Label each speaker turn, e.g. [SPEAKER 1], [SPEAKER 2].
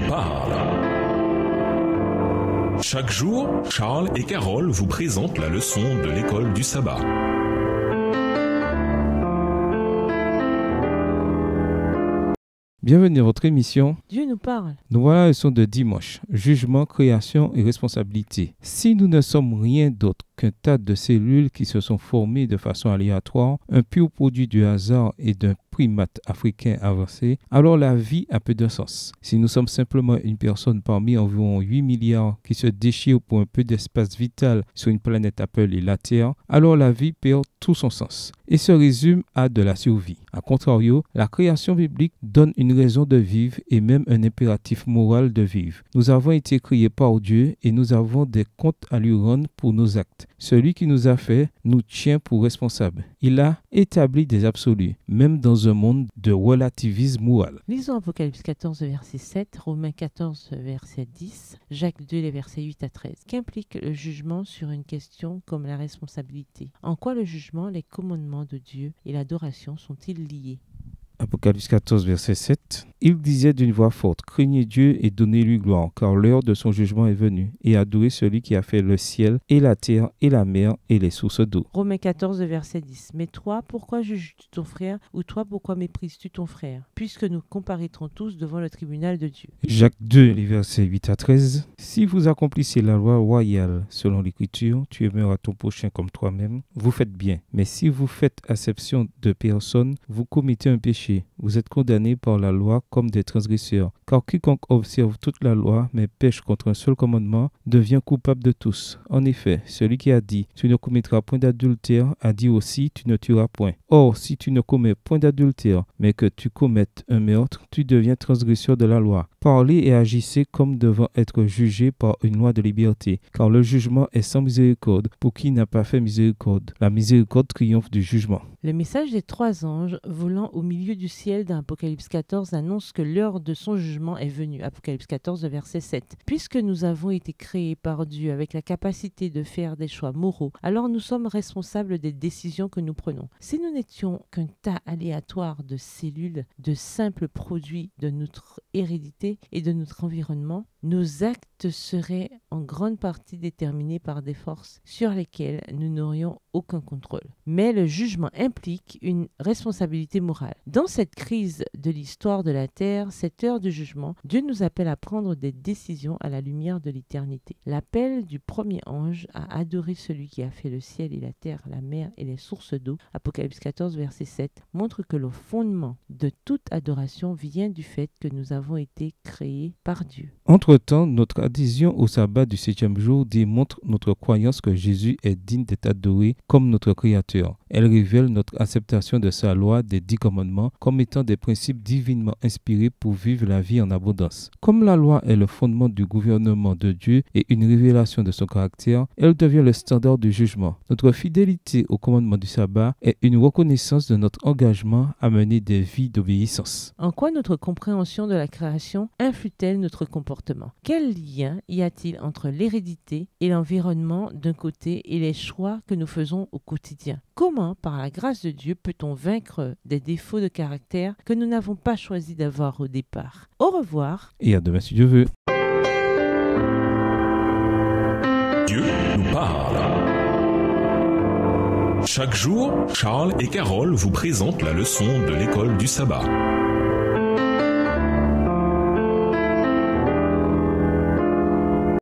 [SPEAKER 1] nous parle. Chaque jour, Charles et Carole vous présentent la leçon de l'école du sabbat.
[SPEAKER 2] Bienvenue à votre émission.
[SPEAKER 3] Dieu nous parle.
[SPEAKER 2] Nous voilà à la leçon de dimanche. Jugement, création et responsabilité. Si nous ne sommes rien d'autre qu'un tas de cellules qui se sont formées de façon aléatoire, un pur produit du hasard et d'un primate africain avancé, alors la vie a peu de sens. Si nous sommes simplement une personne parmi environ 8 milliards qui se déchirent pour un peu d'espace vital sur une planète appelée la Terre, alors la vie perd tout son sens et se résume à de la survie. A contrario, la création biblique donne une raison de vivre et même un impératif moral de vivre. Nous avons été créés par Dieu et nous avons des comptes à lui rendre pour nos actes. Celui qui nous a fait nous tient pour responsables. Il a établi des absolus, même dans un monde de relativisme moral.
[SPEAKER 3] Lisons Apocalypse 14, verset 7, Romains 14, verset 10, Jacques 2, les versets 8 à 13. Qu'implique le jugement sur une question comme la responsabilité? En quoi le jugement, les commandements de Dieu et l'adoration sont-ils liés?
[SPEAKER 2] Apocalypse 14, verset 7. Il disait d'une voix forte, « Craignez Dieu et donnez-lui gloire, car l'heure de son jugement est venue, et adorez celui qui a fait le ciel et la terre et la mer et les sources d'eau. »
[SPEAKER 3] Romains 14, verset 10. Mais toi, pourquoi juges-tu ton frère, ou toi, pourquoi méprises-tu ton frère, puisque nous comparaîtrons tous devant le tribunal de Dieu.
[SPEAKER 2] Jacques 2, les versets 8 à 13. Si vous accomplissez la loi royale selon l'Écriture, tu aimeras ton prochain comme toi-même, vous faites bien. Mais si vous faites acception de personne, vous commettez un péché. Vous êtes condamnés par la loi comme des transgresseurs. Car quiconque observe toute la loi, mais pêche contre un seul commandement, devient coupable de tous. En effet, celui qui a dit « Tu ne commettras point d'adultère » a dit aussi « Tu ne tueras point ». Or, si tu ne commets point d'adultère, mais que tu commettes un meurtre, tu deviens transgresseur de la loi. Parlez et agissez comme devant être jugés par une loi de liberté, car le jugement est sans miséricorde pour qui n'a pas fait miséricorde. La miséricorde triomphe du jugement.
[SPEAKER 3] Le message des 3 anges volant au milieu du ciel dans Apocalypse 14 annonce que l'heure de son jugement est venue. Apocalypse 14, verset 7. Puisque nous avons été créés par Dieu avec la capacité de faire des choix moraux, alors nous sommes responsables des décisions que nous prenons. Si nous n'étions qu'un tas aléatoire de cellules, de simples produits de notre hérédité et de notre environnement, nos actes seraient en grande partie déterminés par des forces sur lesquelles nous n'aurions aucun contrôle. Mais le jugement implique une responsabilité morale. Dans cette crise de l'histoire de la Terre, cette heure du jugement, Dieu nous appelle à prendre des décisions à la lumière de l'éternité. L'appel du premier ange à adorer celui qui a fait le ciel et la terre, la mer et les sources d'eau, Apocalypse 14, verset 7, montre que le fondement de toute adoration vient du fait que nous avons été créés par Dieu.
[SPEAKER 2] Entre-temps, notre adhésion au sabbat du 7e jour démontre notre croyance que Jésus est digne d'être adoré comme notre Créateur. Elle révèle notre acceptation de sa loi des 10 commandements comme étant des principes divinement inspirés pour vivre la vie en abondance. Comme la loi est le fondement du gouvernement de Dieu et une révélation de son caractère, elle devient le standard du jugement. Notre fidélité au commandement du sabbat est une reconnaissance de notre engagement à mener des vies d'obéissance.
[SPEAKER 3] En quoi notre compréhension de la création influe-t-elle notre comportement? Quel lien y a-t-il entre l'hérédité et l'environnement d'un côté et les choix que nous faisons au quotidien? Comment, par la grâce de Dieu, peut-on vaincre des défauts de caractère que nous n'avons pas choisi d'avoir au départ? Au revoir.
[SPEAKER 2] Et à demain si Dieu veut.
[SPEAKER 1] Dieu nous parle. Chaque jour, Charles et Carole vous présentent la leçon de l'école du sabbat.